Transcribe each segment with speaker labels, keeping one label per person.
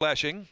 Speaker 1: flashing.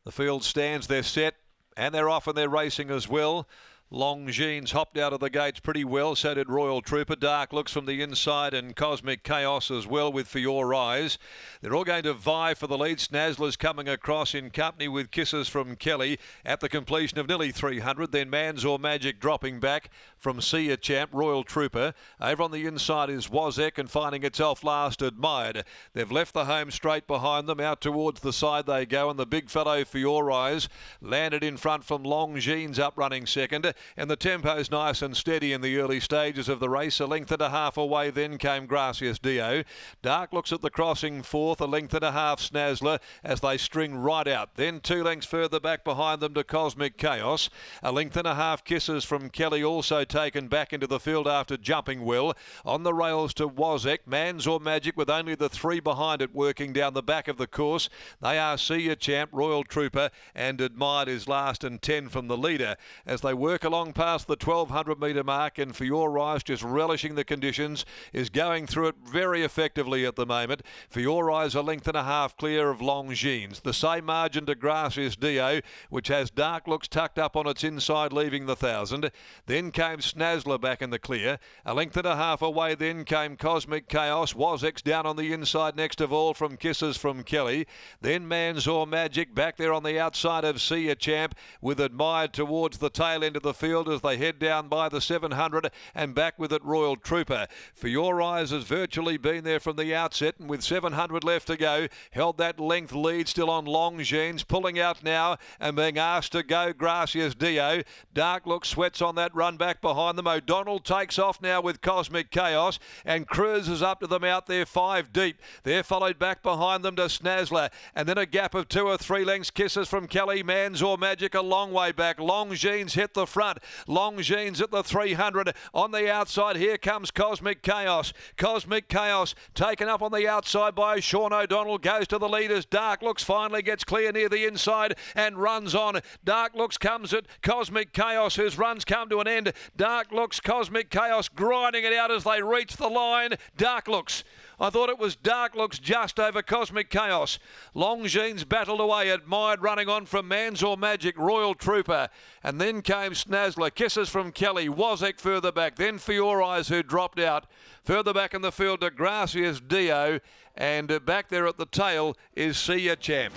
Speaker 1: The field stands, they're set, and they're off and they're racing as well. Longines hopped out of the gates pretty well, so did Royal Trooper. Dark looks from the inside and Cosmic Chaos as well with For Your Eyes. They're all going to vie for the lead. Snazzler's coming across in company with Kisses from Kelly at the completion of nearly 300. Then Man's or Magic dropping back from See a Champ, Royal Trooper. Over on the inside is Wozek and finding itself last, Admired. They've left the home straight behind them. Out towards the side they go, and the big fellow For Your Eyes landed in front from Longines up running second. And the tempo's nice and steady in the early stages of the race. A length and a half away then came Gracias Dio. Dark looks at the crossing fourth. A length and a half Snazzler as they string right out. Then 2 lengths further back behind them to Cosmic Chaos. A length and a half Kisses from Kelly also taken back into the field after jumping well. On the rails to Wozek. Man's or Magic with only the 3 behind it working down the back of the course. They are See a Champ, Royal Trooper and Admired is last and 10 from the leader as they work along past the 1200 metre mark. And For Your Eyes, just relishing the conditions, is going through it very effectively at the moment. For Your Eyes a length and a half clear of Longines. The same margin to Gracias Dio, which has Dark Looks tucked up on its inside leaving the 1000. Then came Snazzler back in the clear. A length and a half away then came Cosmic Chaos. Wozek's down on the inside next of all from Kisses from Kelly. Then Man's or Magic back there on the outside of See a Champ with Admired towards the tail end of the field as they head down by the 700 and back with it Royal Trooper. For Your Eyes has virtually been there from the outset, and with 700 left to go held that length lead still on Longines, pulling out now and being asked to go Gracias Dio. Dark Look sweats on that run back behind them. O'Donnell takes off now with Cosmic Chaos and cruises up to them out there 5 deep. They're followed back behind them to Snazzler, and then a gap of 2 or 3 lengths. Kisses from Kelly, Man's or Magic a long way back. Longines hit the front. Longines at the 300 on the outside. Here comes Cosmic Chaos. Cosmic Chaos taken up on the outside by Sean O'Donnell, goes to the leaders. Dark Looks finally gets clear near the inside and runs on. Dark Looks comes at Cosmic Chaos, whose runs come to an end. Dark Looks, Cosmic Chaos grinding it out as they reach the line. Dark Looks, I thought it was Dark Looks just over Cosmic Chaos. Longines battled away. Admired running on from Man's or Magic, Royal Trooper. And then came Snazzler. Kisses from Kelly. Wozek further back. Then For Your Eyes, who dropped out. Further back in the field to Gracias Dio. And back there at the tail is See a Champ.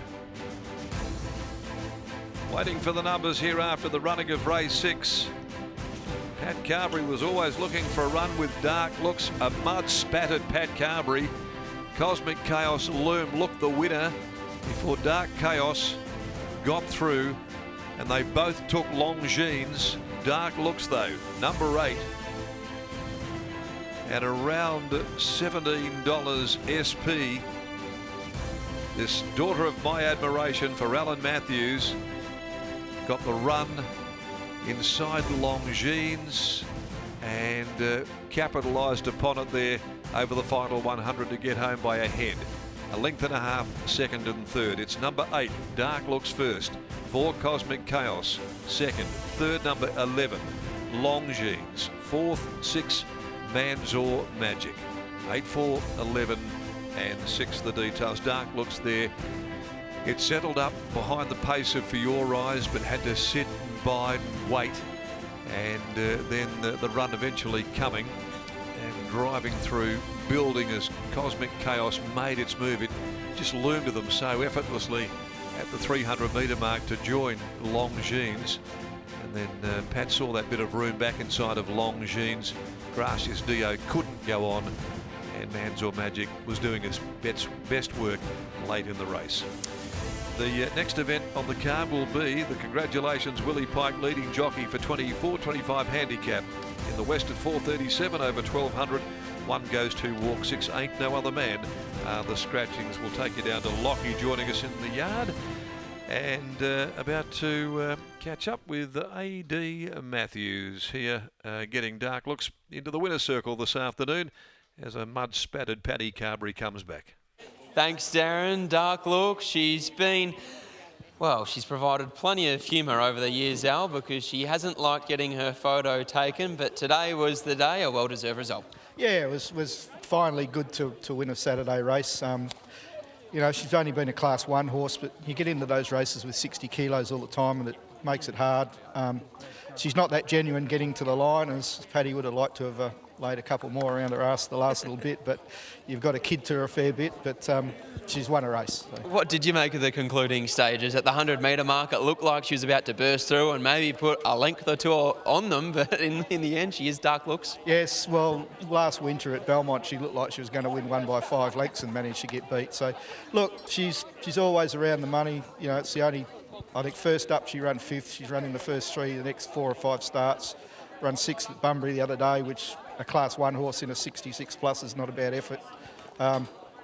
Speaker 1: Waiting for the numbers here after the running of race 6. Pat Carberry was always looking for a run with Dark Looks. A mud-spattered Pat Carberry. Cosmic Chaos looked the winner before Dark Chaos got through, and they both took Longines. Dark Looks, though, number 8, at around $17 SP. This Daughter of My Admiration for Alan Matthews got the run inside Longines and capitalised upon it there over the final 100 to get home by a head. A length and a half, second and third. It's number 8, Dark Looks first. 4, Cosmic Chaos second. Third, number 11, Longines. 4th, 6, Man's or Magic. 8, 4, 11 and 6 the details. Dark Looks there. It settled up behind the pace of For Your Eyes, but had to sit and bide and wait. And then the run eventually coming and driving through, building as Cosmic Chaos made its move. It just loomed to them so effortlessly at the 300 metre mark to join Longines. And then Pat saw that bit of room back inside of Longines. Gracias Dio couldn't go on, and Man's or Magic was doing his best work late in the race. The next event on the card will be the Congratulations Willie Pike leading jockey for 24-25 handicap. In the West at 437 over 1200. 1 goes to walk, 6 ain't no other man. The scratchings will take you down to Lockie joining us in the yard. And about to catch up with A.D. Matthews here, getting Dark Looks into the winner's circle this afternoon as a mud-spattered Paddy Carberry comes back.
Speaker 2: Thanks, Darren. Dark Look, she's provided plenty of humour over the years, Al, because she hasn't liked getting her photo taken, but today was the day, a well-deserved result.
Speaker 3: Yeah, it was finally good to win a Saturday race. You know, she's only been a Class 1 horse, but you get into those races with 60 kilos all the time and it makes it hard. She's not that genuine getting to the line, as Paddy would have liked to have laid a couple more around her arse the last little bit, but you've got to kid to her a fair bit, but she's won a race. So.
Speaker 2: What did you make of the concluding stages? At the 100-metre mark, it looked like she was about to burst through and maybe put a length or two on them, but in the end, she is Dark Looks.
Speaker 3: Yes, well, last winter at Belmont, she looked like she was going to win one by 5 lengths and managed to get beat. So, look, she's always around the money. You know, it's the only, I think first up she ran 5th. She's running the first 3, the next 4 or 5 starts. Run 6th at Bunbury the other day, which a Class 1 horse in a 66 plus is not a bad effort.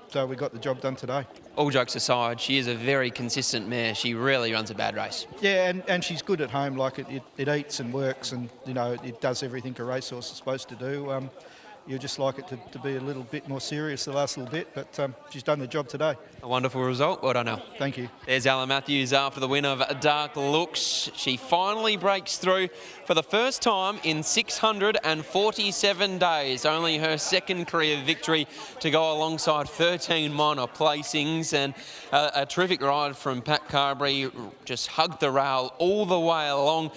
Speaker 3: So we got the job done today.
Speaker 2: All jokes aside, she is a very consistent mare. She rarely runs a bad race.
Speaker 3: Yeah, and she's good at home. Like it eats and works, and you know it does everything a racehorse is supposed to do. You just like it to be a little bit more serious the last little bit, but she's done the job today.
Speaker 2: A wonderful result. Well done, Al.
Speaker 3: Thank you.
Speaker 2: There's Alan Matthews after the win of Dark Looks. She finally breaks through for the first time in 647 days. Only her second career victory to go alongside 13 minor placings, and a terrific ride from Pat Carberry. Just hugged the rail all the way along.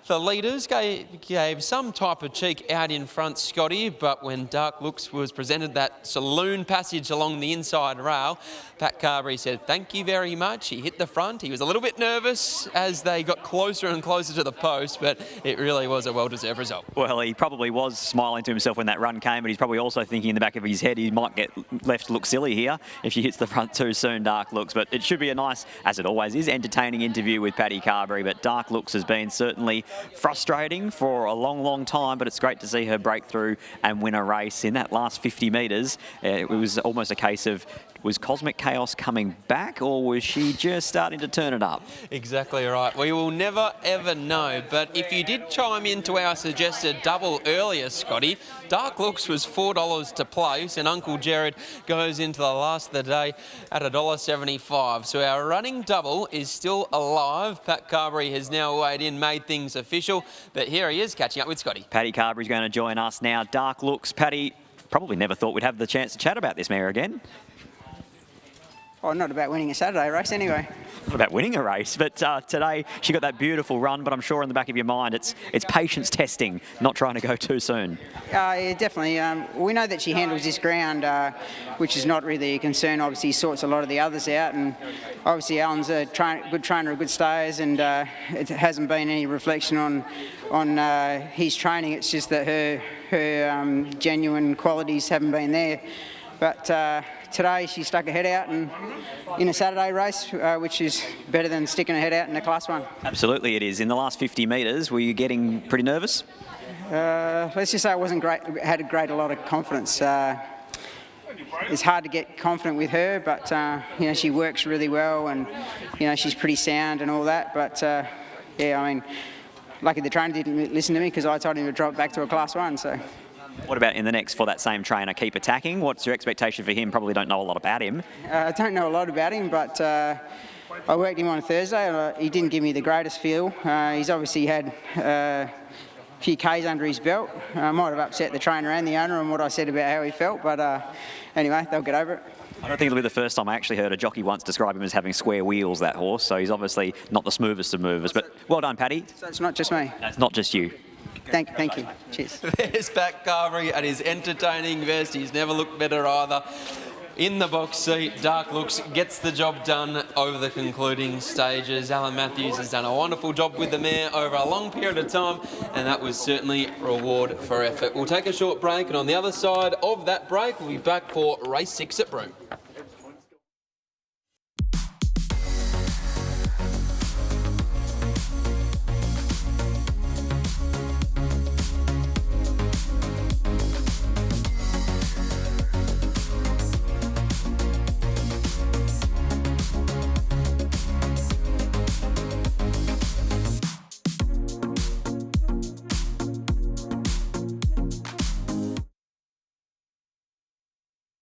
Speaker 2: The leaders gave some type of cheek out in front, Scotty, but when Dark Looks was presented that saloon passage along the inside rail, Pat Carberry said, "Thank you very much." He hit the front. He was a little bit nervous as they got closer and closer to the post, but it really was a well-deserved result.
Speaker 4: Well, he probably was smiling to himself when that run came, but he's probably also thinking in the back of his head he might get left to look silly here if she hits the front too soon, Dark Looks. But it should be a nice, as it always is, entertaining interview with Paddy Carberry. But Dark Looks has been certainly frustrating for a long, long time, but it's great to see her break through and win a race. In that last 50 metres, it was almost a case of, was Cosmic Chaos coming back or was she just starting to turn it up?
Speaker 2: Exactly right. We will never, ever know. But if you did chime into our suggested double earlier, Scotty, Dark Looks was $4 to place and Uncle Jared goes into the last of the day at $1.75. So our running double is still alive. Pat Carberry has now weighed in, made things official. But here he is catching up with Scotty.
Speaker 4: Paddy Carberry's going to join us now. Dark Looks. Paddy, probably never thought we'd have the chance to chat about this mare again.
Speaker 5: Oh, not about winning a Saturday race anyway.
Speaker 4: Not about winning a race, but today she got that beautiful run, but I'm sure in the back of your mind it's patience testing, not trying to go too soon.
Speaker 5: Yeah, definitely. We know that she handles this ground, which is not really a concern. Obviously, he sorts a lot of the others out, and obviously Alan's a good trainer of good stayers, and it hasn't been any reflection on his training. It's just that her genuine qualities haven't been there. But today she stuck her head out and in a Saturday race, which is better than sticking her head out in a Class 1.
Speaker 4: Absolutely it is. In the last 50 metres, were you getting pretty nervous?
Speaker 5: Let's just say I wasn't great. Had a lot of confidence. It's hard to get confident with her, but you know, she works really well, and you know, she's pretty sound and all that. But yeah, I mean, lucky the trainer didn't listen to me because I told him to drop back to a Class 1. So.
Speaker 4: What about in the next for that same trainer, Keep Attacking? What's your expectation for him? Probably don't know a lot about him.
Speaker 5: I don't know a lot about him, but I worked him on Thursday and he didn't give me the greatest feel. He's obviously had a few Ks under his belt. I might have upset the trainer and the owner on what I said about how he felt, but anyway, they'll get over it.
Speaker 4: I don't think it'll be the first time I actually heard a jockey once describe him as having square wheels, that horse, so he's obviously not the smoothest of movers. But well done, Paddy.
Speaker 5: So it's not just me?
Speaker 4: It's not just you.
Speaker 5: Thank you. Cheers.
Speaker 2: There's Pat Carberry at his entertaining vest. He's never looked better either. In the box seat, Dark Looks gets the job done over the concluding stages. Alan Matthews has done a wonderful job with the mare over a long period of time, and that was certainly reward for effort. We'll take a short break, and on the other side of that break, we'll be back for race 6 at Broome.